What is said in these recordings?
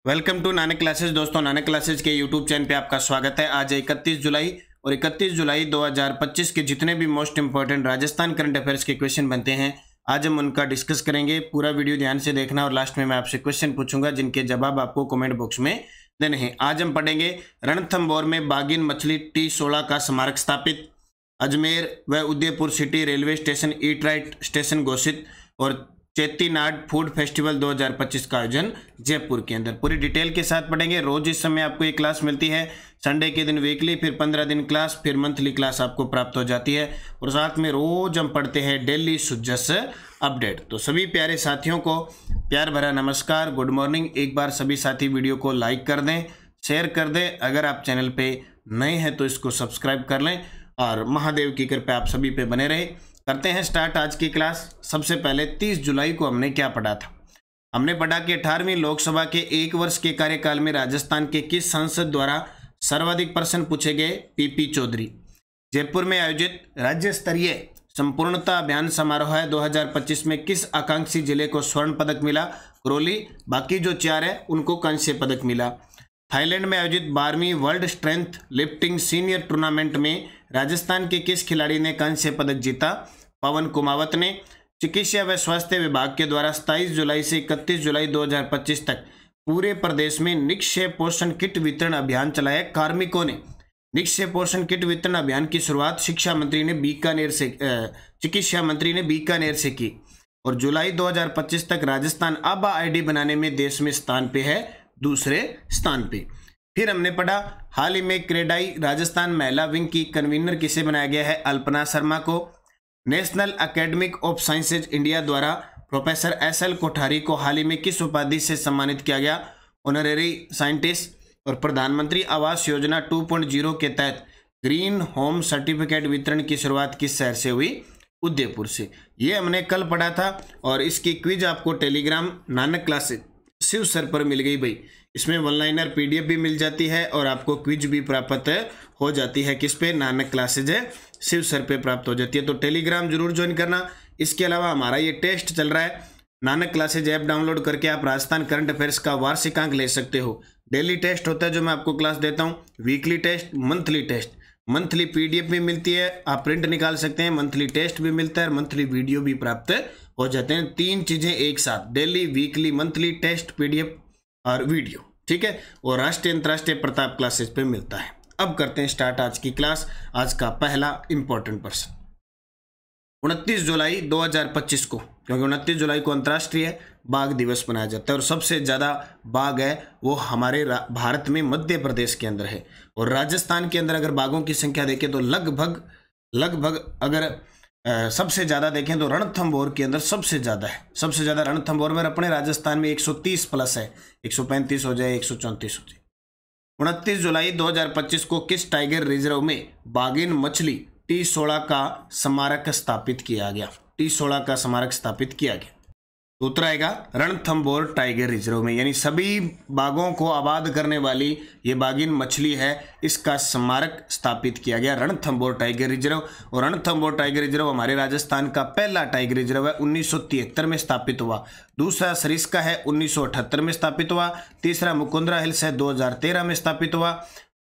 Welcome to Nanak classes. दोस्तों, Nanak classes के YouTube channel पे आपका स्वागत है। आज 31 जुलाई और 31 जुलाई 2025 के जितने भी most important Rajasthan current affairs के क्वेश्चन बनते हैं, आज हम उनका डिस्कस करेंगे। पूरा वीडियो ध्यान से देखना और लास्ट में मैं आपसे क्वेश्चन पूछूंगा जिनके जवाब आपको कमेंट बॉक्स में देने हैं। आज हम पढ़ेंगे रणथंभौर में बागिन मछली T16 का स्मारक स्थापित, अजमेर व Udaipur city railway station eat right station घोषित और चेट्टीनाड फूड फेस्टिवल 2025 का आयोजन जयपुर के अंदर। पूरी डिटेल के साथ पढ़ेंगे। रोज इस समय आपको एक क्लास मिलती है, संडे के दिन वीकली, फिर 15 दिन क्लास, फिर मंथली क्लास आपको प्राप्त हो जाती है और साथ में रोज हम पढ़ते हैं डेली सुजस अपडेट। तो सभी प्यारे साथियों को प्यार भरा नमस्कार, गुड मॉर्निंग। एक बार सभी साथी वीडियो को लाइक कर दें, शेयर कर दें। अगर आप चैनल पे नए हैं तो इसको सब्सक्राइब कर लें और महादेव की कृपा आप सभी पे बने रहे। करते हैं स्टार्ट आज की क्लास। सबसे पहले 30 जुलाई को हमने क्या पढ़ा था? हमने पढ़ा कि 18वीं लोकसभा के 1 वर्ष के कार्यकाल में राजस्थान के किस सांसद द्वारा सर्वाधिक प्रश्न पूछे गए? PP चौधरी। जयपुर में आयोजित राज्य स्तरीय संपूर्णता अभियान समारोह 2025 में किस आकांक्षी जिले को स्वर्ण पदक मिला? करौली। बाकी जो 4 है उनको कांस्य पदक मिला। थाईलैंड में आयोजित 12वीं world strength lifting senior tournament में राजस्थान के किस खिलाड़ी ने कांस्य पदक जीता? पवन कुमावत ने। चिकित्सा व स्वास्थ्य विभाग के द्वारा 27 जुलाई से 31 जुलाई 2025 तक पूरे प्रदेश में निक्षय पोषण किट वितरण अभियान चलाया। कार्मिकों ने निक्षय पोषण किट वितरण अभियान की शुरुआत शिक्षा मंत्री ने बीकानेर से चिकित्सा मंत्री ने बीकानेर से की और जुलाई 2025 तक राजस्थान आभा ID बनाने में देश में स्थान पे है, दूसरे स्थान पे। फिर हमने पढ़ा हाल ही में क्रेडाई राजस्थान महिला विंग की कन्वीनर किसे बनाया गया है? अल्पना शर्मा को। National academic of sciences India द्वारा प्रोफेसर SL कोठारी को हाल ही में किस उपाधि से सम्मानित किया गया? Honorary scientist. और प्रधानमंत्री आवास योजना 2.0 के तहत ग्रीन होम सर्टिफिकेट वितरण की शुरुआत किस शहर से हुई? उदयपुर से। ये हमने कल पढ़ा था और इसकी क्विज आपको Telegram Nanak classes Shiv sir पर मिल गई भाई। इसमें वन लाइनर PDF भी मिल जाती है और आपको क्विज भी प्राप्त हो जाती है। किस पे? नानक क्लासेज है शिव सर पे प्राप्त हो जाती है। तो टेलीग्राम जरूर ज्वाइन करना। इसके अलावा हमारा ये टेस्ट चल रहा है, नानक क्लासेज ऐप डाउनलोड करके आप राजस्थान करंट अफेयर्स का वार्षिक अंक ले सकते हो। डेली टेस्ट होता है जो मैं आपको क्लास देता हूँ, weekly test, monthly test. Monthly PDF भी मिलती है, आप प्रिंट निकाल सकते हैं, मंथली टेस्ट भी मिलता है और मंथली वीडियो भी प्राप्त हो जाते हैं। 3 चीजें एक साथ, daily, weekly, monthly test, PDF और वीडियो, ठीक है। और राष्ट्रीय अंतर्राष्ट्रीय प्रताप क्लासेस पे मिलता है। अब करते हैं स्टार्ट आज की क्लास। आज का पहला इंपॉर्टेंट प्रश्न 29 जुलाई 2025 को, क्योंकि 29 जुलाई को अंतर्राष्ट्रीय बाघ दिवस मनाया जाता है और सबसे ज़्यादा बाघ है वो हमारे भारत में मध्य प्रदेश के अंदर है। और राजस्थान के अंदर अगर बाघों की संख्या देखें तो लगभग अगर सबसे ज़्यादा देखें तो रणथंभौर के अंदर सबसे ज़्यादा है। सबसे ज़्यादा रणथंभौर में, अपने राजस्थान में 130 प्लस है, 135 हो जाए, 134 हो जाए। 29 जुलाई 2025 को किस टाइगर रिजर्व में बागिन मछली T16 का स्मारक स्थापित किया गया? T16 का स्मारक स्थापित किया गया। तो उत्तर आएगा रणथंभौर टाइगर रिजर्व में, यानी सभी बाघों को आबाद करने वाली ये बागिन मछली है, इसका स्मारक स्थापित किया गया रणथंभौर टाइगर रिजर्व। और रणथंभौर टाइगर रिजर्व हमारे राजस्थान का पहला टाइगर रिजर्व है, 1973 में स्थापित हुआ। दूसरा सरिस्का है, 1978 में स्थापित हुआ। तीसरा मुकुंदरा हिल्स है, 2013 में स्थापित हुआ।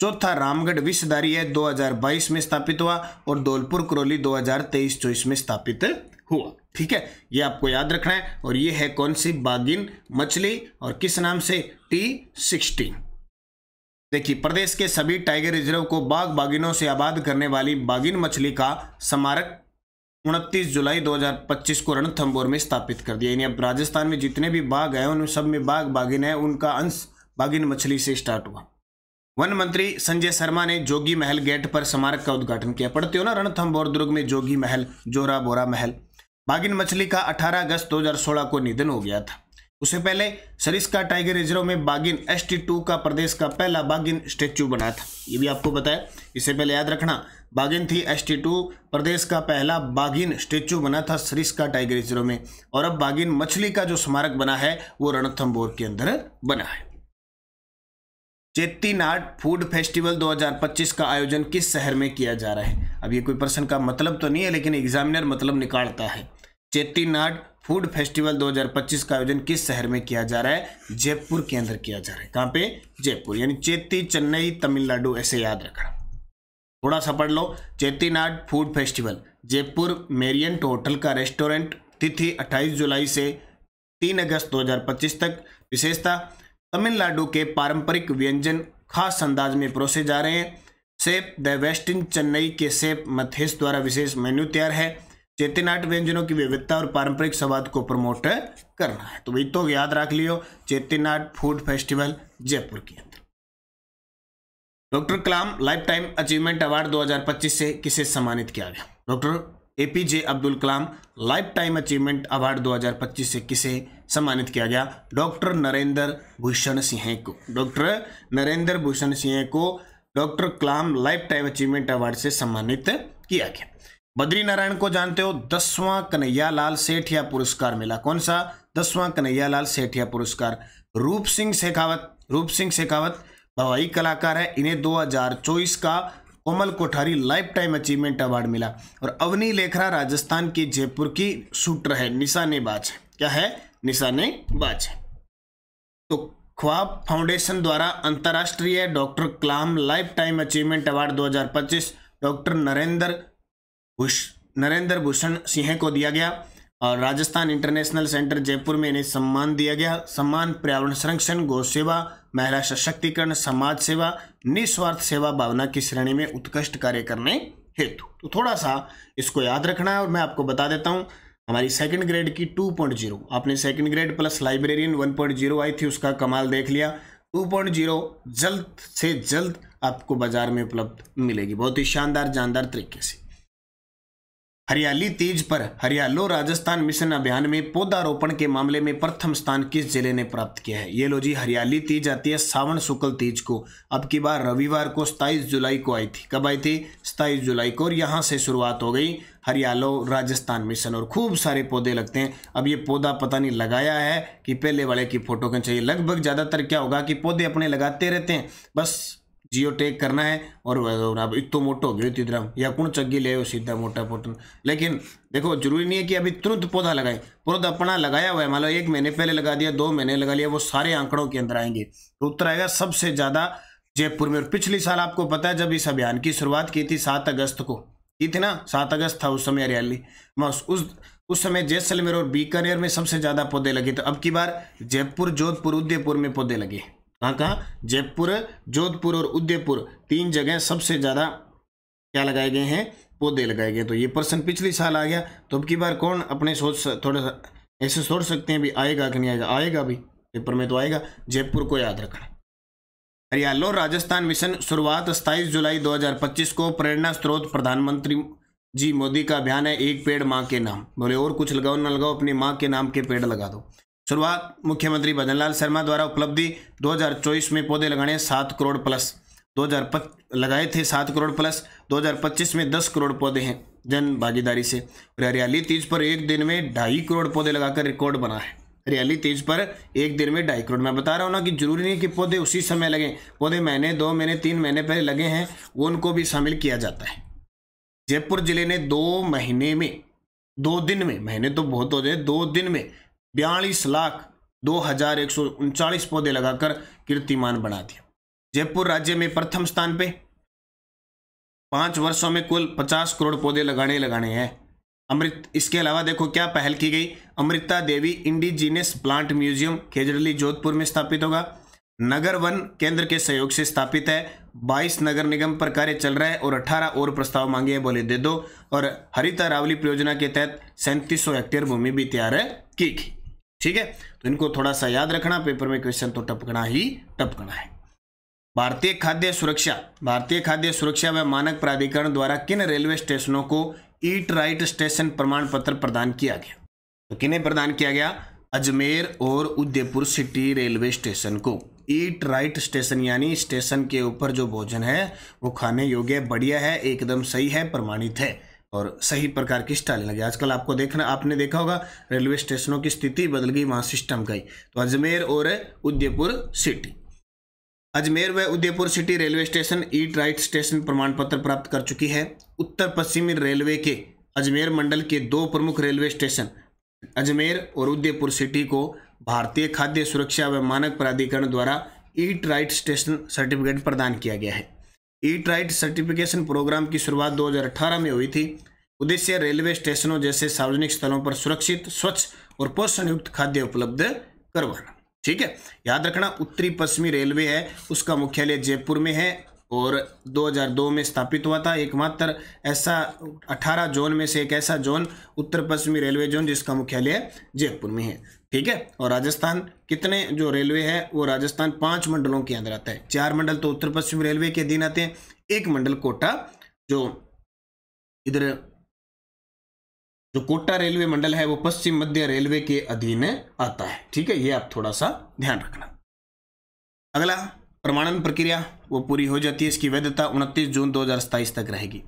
चौथा रामगढ़ विषधारी है, 2022 में स्थापित हुआ। और धौलपुर करौली 2023-24 में स्थापित हुआ। ठीक है, ये आपको याद रखना है। और ये है कौन सी? बागिन मछली। और किस नाम से? T16। देखिए, प्रदेश के सभी टाइगर रिजर्व को बाघ बागिनों से आबाद करने वाली बागिन मछली का स्मारक 29 जुलाई 2025 को रणथंभौर में स्थापित कर दिया। यानी अब राजस्थान में जितने भी बाघ हैं उन सब में बाघ बागिन है, उनका अंश बागिन मछली से स्टार्ट हुआ। वन मंत्री संजय शर्मा ने जोगी महल गेट पर स्मारक का उद्घाटन किया। पढ़ते हो ना, रणथंभौर दुर्ग में जोगी महल, जोरा बोरा महल। बागिन मछली का 18 अगस्त 2016 को निधन हो गया था। उससे पहले सरिस्का टाइगर रिजर्व में बागिन ST2 का प्रदेश का पहला बागिन स्टेच्यू बना था। ये भी आपको बताया, इससे पहले याद रखना। बागिन थी ST2, प्रदेश का पहला बागिन स्टेच्यू बना था सरिस्का टाइगर रिजर्व में। और अब बागिन मछली का जो स्मारक बना है वो रणथंभौर के अंदर बना है। चेट्टीनाड फूड फेस्टिवल 2025 का आयोजन किस शहर में किया जा रहा है? अब ये कोई प्रश्न का मतलब तो नहीं है, लेकिन एग्जामिनर मतलब निकालता है। चेट्टीनाड फूड फेस्टिवल 2025 का आयोजन किस शहर में किया जा रहा है? जयपुर के अंदर किया जा रहा है। कहाँ पे? जयपुर, यानी चेत्ती चेन्नई तमिलनाडु, ऐसे याद रखना। थोड़ा सा पढ़ लो। Chettinad food festival Jaipur Marriott hotel का रेस्टोरेंट, तिथि 28 जुलाई से 3 अगस्त 2025 तक। विशेषता, तमिलनाडु के पारंपरिक व्यंजन खास अंदाज में परोसे जा रहे हैं। शेफ द वेस्टिन चेन्नई के शेफ मथेश द्वारा विशेष मेन्यू तैयार है। चेट्टीनाड व्यंजनों की विविधता और पारंपरिक स्वाद को प्रमोट करना है। तो वही तो याद रख लियो, चेट्टीनाड फूड फेस्टिवल जयपुर के अंदर। Doctor Kalam life time achievement award 2025 से किसे सम्मानित किया गया? Doctor APJ Abdul Kalam life time achievement award 2025 से किसे सम्मानित किया गया? डॉक्टर नरेंद्र भूषण सिंह को। डॉक्टर नरेंद्र भूषण सिंह को doctor Kalam life time achievement award से सम्मानित किया गया। बद्री नारायण को जानते हो, 10वां कन्हैयालाल सेठिया पुरस्कार मिला। कौन सा? 10वां कन्हैयालाल सेठिया पुरस्कार। रूप सिंह शेखावत हवाई कलाकार है, इन्हें 2024 का Komal Kothari life time achievement award मिला। और अवनी लेखरा राजस्थान की जयपुर की शूटर है, निशानेबाज है। क्या है? निशानेबाज है। तो ख्वाब फाउंडेशन द्वारा अंतर्राष्ट्रीय doctor Kalam life time achievement award 2025 doctor Narendra Bhushan Singh को दिया गया। और राजस्थान इंटरनेशनल सेंटर जयपुर में इन्हें सम्मान दिया गया। सम्मान पर्यावरण संरक्षण, गौ सेवा, महिला सशक्तिकरण, समाज सेवा, निस्वार्थ सेवा भावना की श्रेणी में उत्कृष्ट कार्य करने हेतु। तो थोड़ा सा इसको याद रखना है। और मैं आपको बता देता हूँ, हमारी सेकंड ग्रेड की 2.0, आपने सेकंड ग्रेड प्लस लाइब्रेरियन 1.0 आई थी, उसका कमाल देख लिया। 2.0 जल्द से जल्द आपको बाजार में उपलब्ध मिलेगी, बहुत ही शानदार जानदार तरीके से। हरियाली तीज पर हरियालो राजस्थान मिशन अभियान में पौधारोपण के मामले में प्रथम स्थान किस जिले ने प्राप्त किया है? ये लो जी, हरियाली तीज आती है सावन शुक्ल तीज को। अब की बार रविवार को 27 जुलाई को आई थी। कब आई थी? 27 जुलाई को। और यहाँ से शुरुआत हो गई हरियालो राजस्थान मिशन, और खूब सारे पौधे लगते हैं। अब ये पौधा पता नहीं लगाया है कि पहले वाले की फोटो खींच चाहिए। लगभग ज़्यादातर क्या होगा कि पौधे अपने लगाते रहते हैं, बस जियो टैग करना है और अब इतो मोटो हो गयो तिधरम या कौन चग्गी ले सीधा मोटा पोटन। लेकिन देखो, जरूरी नहीं है कि अभी तुरंत पौधा लगाए। पौधा अपना लगाया हुआ है, मान लो 1 महीने पहले लगा दिया, 2 महीने लगा लिया, वो सारे आंकड़ों के अंदर आएंगे। तो उत्तर आएगा सबसे ज़्यादा जयपुर में। और पिछली साल आपको पता है जब इस अभियान की शुरुआत की थी 7 अगस्त को की थी ना, 7 अगस्त था उस समय हरियाली। उस समय जैसलमेर और बीकानेर में सबसे ज़्यादा पौधे लगे। तो अब की बार जयपुर, जोधपुर, उदयपुर में पौधे लगे। कहाँ? जयपुर, जोधपुर और उदयपुर 3 जगह सबसे ज़्यादा क्या लगाए गए हैं? पौधे लगाए गए। तो ये पर्सन पिछली साल आ गया। तो अब की बार कौन अपने थोड़ा सा ऐसे सोच सकते हैं भी आएगा कि नहीं आएगा? आएगा भी, पेपर में तो आएगा। जयपुर को याद रखना। हरियालो राजस्थान मिशन शुरुआत 27 जुलाई 2025 को। प्रेरणा स्रोत प्रधानमंत्री जी मोदी का अभियान है, एक पेड़ माँ के नाम। बोले और कुछ लगाओ ना लगाओ, अपनी माँ के नाम के पेड़ लगा दो। शुरुआत मुख्यमंत्री भजनलाल शर्मा द्वारा। उपलब्धि 2024 में पौधे लगाने 7 करोड़ प्लस, 2005 लगाए थे 7 करोड़ प्लस, 2025 में 10 करोड़ पौधे हैं जन भागीदारी से। और हरियाली तीज पर एक दिन में 2.5 करोड़ पौधे लगाकर रिकॉर्ड बना है। हरियाली तीज पर एक दिन में 2.5 करोड़। मैं बता रहा हूँ ना कि जरूरी नहीं कि पौधे उसी समय लगे। पौधे महीने, 2 महीने, 3 महीने पहले लगे हैं, वो उनको भी शामिल किया जाता है। जयपुर जिले ने 2 महीने में, 2 दिन में, महीने तो बहुत हो जाए, 2 दिन में 42,02,139 पौधे लगाकर कीर्तिमान बना दिया। जयपुर राज्य में प्रथम स्थान पे। 5 वर्षों में कुल 50 करोड़ पौधे लगाने हैं। इसके अलावा देखो क्या पहल की गई। Amrita Devi indigenous plant museum Khejarli Jodhpur में स्थापित होगा। नगर वन केंद्र के सहयोग से स्थापित है। 22 नगर निगम पर कार्य चल रहा है और 18 और प्रस्ताव मांगे हैं, बोले दे दो। और हरित अरावली परियोजना के तहत 3700 हेक्टेयर भूमि भी तैयार की गई। ठीक है, तो इनको थोड़ा सा याद रखना, पेपर में क्वेश्चन तो टपकना है। भारतीय खाद्य सुरक्षा व मानक प्राधिकरण द्वारा किन रेलवे स्टेशनों को ईट राइट स्टेशन प्रमाण पत्र प्रदान किया गया? तो किन्हें प्रदान किया गया? अजमेर और उदयपुर सिटी रेलवे स्टेशन को ईट राइट स्टेशन, यानी स्टेशन के ऊपर जो भोजन है वो खाने योग्य, बढ़िया है, एकदम सही है, प्रमाणित है और सही प्रकार की स्टाइल लगे। आजकल आपने देखा होगा रेलवे स्टेशनों की स्थिति बदल गई, वहाँ सिस्टम गई। तो अजमेर और उदयपुर सिटी, अजमेर व Udaipur city railway station eat right station प्रमाण पत्र प्राप्त कर चुकी है। उत्तर पश्चिमी रेलवे के अजमेर मंडल के 2 प्रमुख रेलवे स्टेशन अजमेर और उदयपुर सिटी को भारतीय खाद्य सुरक्षा व मानक प्राधिकरण द्वारा ईट राइट स्टेशन सर्टिफिकेट प्रदान किया गया है। ईट राइट सर्टिफिकेशन प्रोग्राम की शुरुआत 2018 में हुई थी। उद्देश्य रेलवे स्टेशनों जैसे सार्वजनिक स्थलों पर सुरक्षित, स्वच्छ और पोषण युक्त खाद्य उपलब्ध करवाना। ठीक है, याद रखना उत्तरी पश्चिमी रेलवे है, उसका मुख्यालय जयपुर में है और 2002 में स्थापित हुआ था। एकमात्र ऐसा 18 जोन में से एक ऐसा जोन उत्तर पश्चिमी रेलवे जोन जिसका मुख्यालय जयपुर में है। ठीक है, और राजस्थान कितने जो रेलवे है वो राजस्थान 5 मंडलों के अंदर आता है। 4 मंडल तो उत्तर पश्चिमी रेलवे के अधीन आते हैं, 1 मंडल कोटा जो इधर जो कोटा रेलवे मंडल है वो पश्चिम मध्य रेलवे के अधीन आता है। ठीक है, ये आप थोड़ा सा ध्यान रखना। अगला प्रमाणन प्रक्रिया वो पूरी हो जाती है, इसकी वैधता 29 जून 2027 तक रहेगी।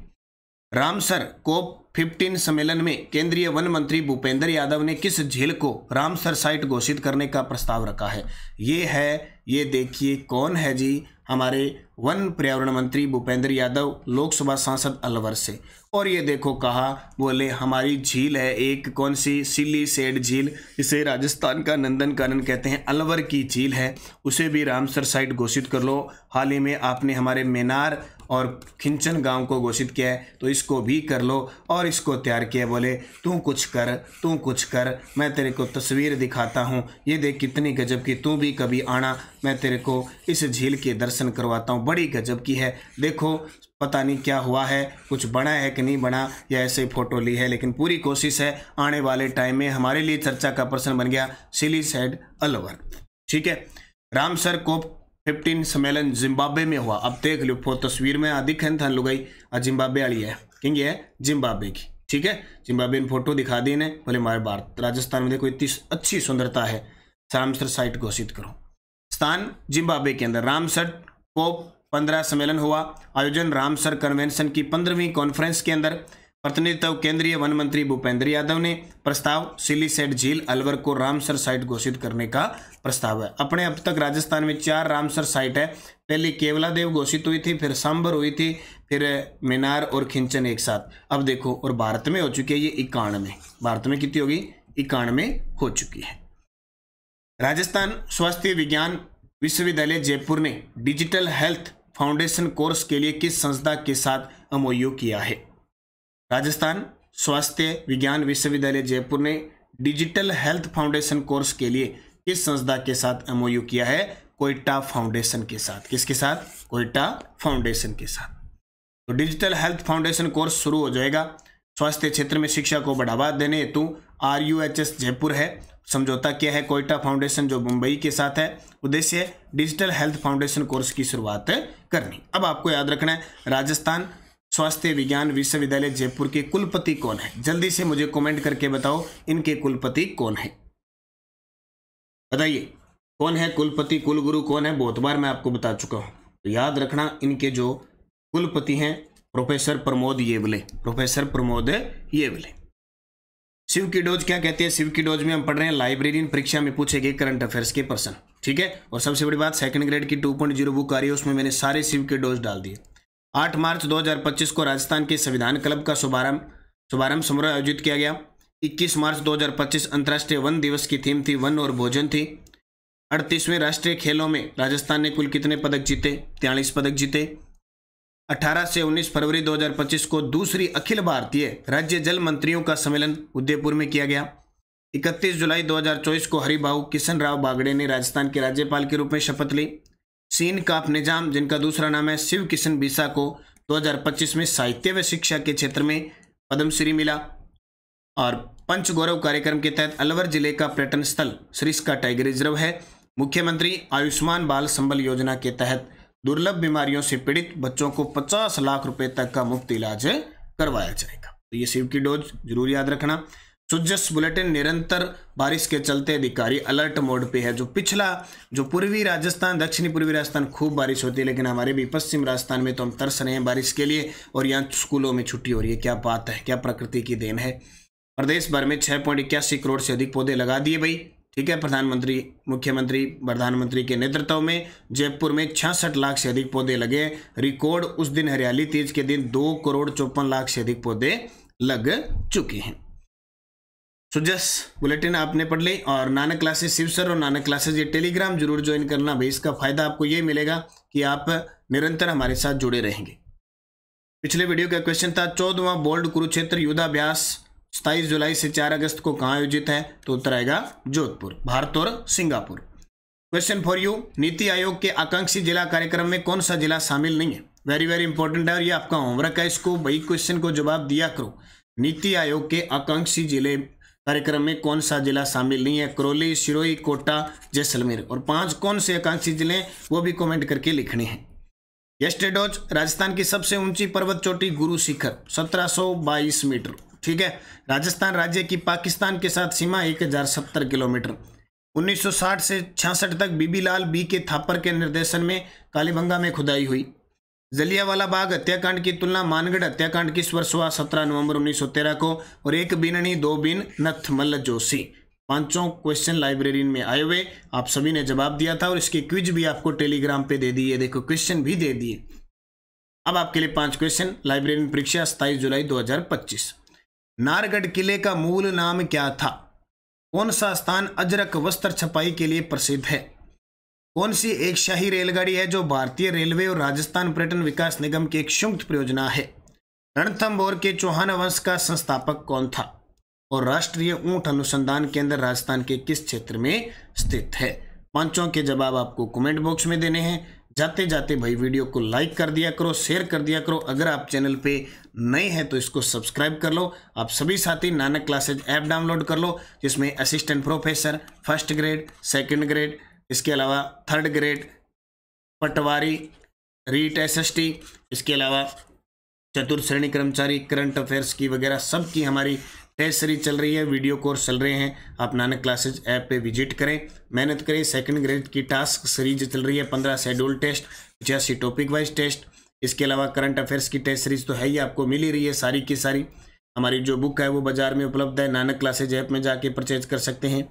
रामसर कोप 15 सम्मेलन में केंद्रीय वन मंत्री भूपेंद्र यादव ने किस झील को रामसर साइट घोषित करने का प्रस्ताव रखा है? ये देखिए कौन है जी, हमारे वन पर्यावरण मंत्री भूपेंद्र यादव, लोकसभा सांसद अलवर से। और ये देखो कहा, बोले हमारी झील है एक, कौन सी? सिलीसेड झील, इसे राजस्थान का नंदनकानन कहते हैं, अलवर की झील है, उसे भी रामसर साइट घोषित कर लो। हाल ही में आपने हमारे मेनार और खिंचन गांव को घोषित किया है, तो इसको भी कर लो। और इसको तैयार किया, बोले तू कुछ कर, मैं तेरे को तस्वीर दिखाता हूँ, ये देख कितनी गजब की, तू भी कभी आना, मैं तेरे को इस झील के दर्शन करवाता हूँ, बड़ी गजब की है। देखो पता नहीं क्या हुआ है, कुछ बना है कि नहीं बना, या ऐसे फोटो ली है, लेकिन पूरी कोशिश है आने वाले टाइम में हमारे लिए चर्चा का प्रश्न बन गया सिलीसेड अलवर। ठीक है, रामसर कोप 15 सम्मेलन जिम्बाब्वे में हुआ। अब देख लो तस्वीर में आदिख है लुगाई जिम्बाब्वे वाली है, किंग है जिम्बाब्वे की। ठीक है, जिम्बाब्वे में फोटो दिखा दी ने, बोले हमारे भारत राजस्थान में देखो इतनी अच्छी सुंदरता है, रामसर साइट घोषित करो। स्थान जिम्बाब्वे के अंदर। रामसर कोप 15 सम्मेलन हुआ। आयोजन रामसर कन्वेंशन की 15वीं कॉन्फ्रेंस के अंदर। प्रतिनिधित्व केंद्रीय वन मंत्री भूपेंद्र यादव ने। प्रस्ताव सिलीसेड झील अलवर को रामसर साइट घोषित करने का प्रस्ताव है। अपने अब तक राजस्थान में 4 रामसर साइट है। पहले केवलादेव घोषित हुई थी, फिर सांबर हुई थी, फिर मेनार और खिंचन एक साथ। अब देखो और भारत में हो चुकी है ये 91। भारत में कितनी होगी? 91 हो चुकी है। राजस्थान स्वास्थ्य विज्ञान विश्वविद्यालय जयपुर ने डिजिटल हेल्थ फाउंडेशन कोर्स के लिए किस संस्था के साथ एमओयू किया है? राजस्थान स्वास्थ्य विज्ञान विश्वविद्यालय जयपुर ने डिजिटल हेल्थ फाउंडेशन कोर्स के लिए किस संस्था के साथ एमओयू किया है? कोयटा फाउंडेशन के साथ। किसके साथ? कोयटा फाउंडेशन के साथ। तो डिजिटल हेल्थ फाउंडेशन कोर्स शुरू हो जाएगा। स्वास्थ्य क्षेत्र में शिक्षा को बढ़ावा देने हेतु RUHS जयपुर है। समझौता किया है कोयटा फाउंडेशन जो मुंबई के साथ है। उद्देश्य डिजिटल हेल्थ फाउंडेशन कोर्स की शुरुआत करनी। अब आपको याद रखना है राजस्थान स्वास्थ्य विज्ञान विश्वविद्यालय जयपुर के कुलपति कौन है? जल्दी से मुझे कमेंट करके बताओ इनके कुलपति कौन है, बताइए कौन है कुलपति, कुलगुरु कौन है? बहुत बार मैं आपको बता चुका हूं, तो याद रखना इनके जो कुलपति हैं प्रोफेसर प्रमोद येवले। प्रोफेसर प्रमोद येवले। शिव की डोज क्या कहते हैं? शिव की डोज में हम पढ़ रहे हैं लाइब्रेरियन परीक्षा में पूछे गए करंट अफेयर्स के प्रश्न। ठीक है, और सबसे बड़ी बात सेकंड ग्रेड की 2.0 बुक आ रही है, उसमें मैंने सारे शिव के डोज डाल दिए। 8 मार्च 2025 को राजस्थान के संविधान क्लब का शुभारंभ समारोह आयोजित किया गया। 21 मार्च 2025 अंतर्राष्ट्रीय वन दिवस की थीम थी वन और भोजन थी। 38वें राष्ट्रीय खेलों में राजस्थान ने कुल कितने पदक जीते? 43 पदक जीते। 18 से 19 फरवरी 2025 को दूसरी अखिल भारतीय राज्य जल मंत्रियों का सम्मेलन उदयपुर में किया गया। 31 जुलाई 2024 को हरिभाऊ किशन राव बागड़े ने राजस्थान के राज्यपाल के रूप में शपथ ली। सीन काफ निजाम जिनका दूसरा नाम है शिव किशन बीसा को 2025 में साहित्य व शिक्षा के क्षेत्र में पद्मश्री मिला। और पंच गौरव कार्यक्रम के तहत अलवर जिले का पर्यटन स्थल सरिस्का टाइगर रिजर्व है। मुख्यमंत्री आयुष्मान बाल संबल योजना के तहत दुर्लभ बीमारियों से पीड़ित बच्चों को 50 लाख रुपए तक का मुफ्त इलाज करवाया जाएगा। तो ये शिव की डोज जरूर याद रखना। सुजस बुलेटिन निरंतर बारिश के चलते अधिकारी अलर्ट मोड पे है। जो पूर्वी राजस्थान दक्षिणी पूर्वी राजस्थान खूब बारिश होती है, लेकिन हमारे भी पश्चिम राजस्थान में तो हम तरस रहे हैं बारिश के लिए, और यहाँ स्कूलों में छुट्टी हो रही है। क्या बात है, क्या प्रकृति की देन है। प्रदेश भर में 6.81 करोड़ से अधिक पौधे लगा दिए भाई। ठीक है, मुख्यमंत्री प्रधानमंत्री के नेतृत्व में जयपुर में 66 लाख से अधिक पौधे लगे। रिकॉर्ड उस दिन हरियाली तीज के दिन 2 करोड़ 54 लाख से अधिक पौधे लग चुके हैं। जस्ट बुलेटिन आपने पढ़ ली और नानक क्लासेस शिव सर और नानक क्लासेस ये टेलीग्राम जरूर ज्वाइन करना भाई। इसका फायदा आपको ये मिलेगा कि आप निरंतर हमारे साथ जुड़े रहेंगे। पिछले वीडियो का क्वेश्चन था 14वां बोल्ड कुरुक्षेत्र युद्धाभ्यास 27 जुलाई से 4 अगस्त को कहाँ आयोजित है? तो उत्तर आएगा जोधपुर, भारत और Singapore. Question for you, NITI Aayog के आकांक्षी जिला कार्यक्रम में कौन सा जिला शामिल नहीं है? वेरी वेरी इंपॉर्टेंट है और ये आपका होमवर्क है, इसको भाई क्वेश्चन को जवाब दिया करो। नीति आयोग के आकांक्षी जिले कार्यक्रम में कौन सा जिला शामिल नहीं है? करौली, सिरोही, कोटा, जैसलमेर। और 5 कौन से आकांक्षी जिले वो भी कमेंट करके लिखने हैं। यस्टेडोज, राजस्थान की सबसे ऊंची पर्वत चोटी गुरु शिखर 1722 मीटर। ठीक है। राजस्थान राज्य की पाकिस्तान के साथ सीमा 1070 किलोमीटर। 1960 से 66 तक बीबीलाल बी के थापर के निर्देशन में कालीबंगा में खुदाई हुई। जलियांवाला बाग हत्याकांड की तुलना मानगढ़ हत्याकांड की वर्ष हुआ 17 नवंबर 1913 को। और 1 बीननी 2 बीन नथ मल्ल जोशी। 5 क्वेश्चन लाइब्रेरी में आए हुए आप सभी ने जवाब दिया था और इसकी क्विज भी आपको टेलीग्राम पे दे दिए। देखो क्वेश्चन भी दे दिए। अब आपके लिए 5 क्वेश्चन लाइब्रेरी परीक्षा 27 जुलाई 2025। नारगढ़ किले का मूल नाम क्या था? कौन सा स्थान अजरक वस्त्र छपाई के लिए प्रसिद्ध है? कौन सी एक शाही रेलगाड़ी है जो भारतीय रेलवे और राजस्थान पर्यटन विकास निगम की एक संयुक्त परियोजना है? रणथंभौर के चौहान वंश का संस्थापक कौन था? और राष्ट्रीय ऊंट अनुसंधान केंद्र राजस्थान के किस क्षेत्र में स्थित है? 5 के जवाब आपको कमेंट बॉक्स में देने हैं। जाते जाते भाई वीडियो को लाइक कर दिया करो, शेयर कर दिया करो। अगर आप चैनल पे नए हैं तो इसको सब्सक्राइब कर लो। आप सभी साथी नानक क्लासेज ऐप डाउनलोड कर लो, जिसमें assistant professor, first grade, second grade, इसके अलावा 3rd ग्रेड, पटवारी, रीट SST, इसके अलावा चतुर्थ श्रेणी कर्मचारी, करंट अफेयर्स की वगैरह सब की हमारी टेस्ट सीरीज चल रही है, वीडियो कोर्स चल रहे हैं। आप नानक क्लासेज ऐप पे विजिट करें, मेहनत करें। 2nd ग्रेड की टास्क सीरीज चल रही है, 15 schedule test, 85 topic wise test. इसके अलावा करंट अफेयर्स की टेस्ट सीरीज तो है ही, आपको मिल ही रही है सारी की सारी। हमारी जो बुक है वो बाजार में उपलब्ध है, नानक क्लासेज ऐप में जाके परचेज कर सकते हैं।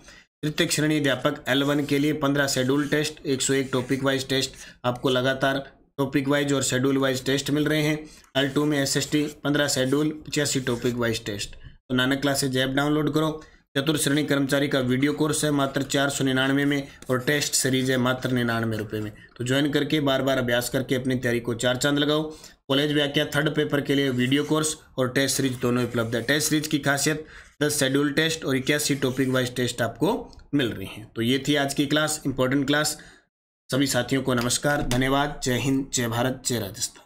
तृतीय श्रेणी अध्यापक L1 के लिए 15 schedule test, 101 topic wise test आपको लगातार टॉपिक वाइज और शेड्यूल वाइज टेस्ट मिल रहे हैं। L2 में SST 15 schedule, 85 topic wise test. तो नानक क्लासेज ऐप डाउनलोड करो। चतुर्थ श्रेणी कर्मचारी का वीडियो कोर्स है मात्र 499 में और टेस्ट सीरीज है मात्र 99 रुपये में। तो ज्वाइन करके बार बार अभ्यास करके अपनी तैयारी को 4 चांद लगाओ। कॉलेज व्याख्या 3rd पेपर के लिए वीडियो कोर्स और टेस्ट सीरीज दोनों उपलब्ध है। टेस्ट सीरीज की खासियत 10 शेड्यूल टेस्ट और 81 टॉपिक वाइज टेस्ट आपको मिल रही हैं। तो ये थी आज की क्लास, इंपॉर्टेंट क्लास। सभी साथियों को नमस्कार, धन्यवाद। जय हिंद, जय भारत, जय राजस्थान।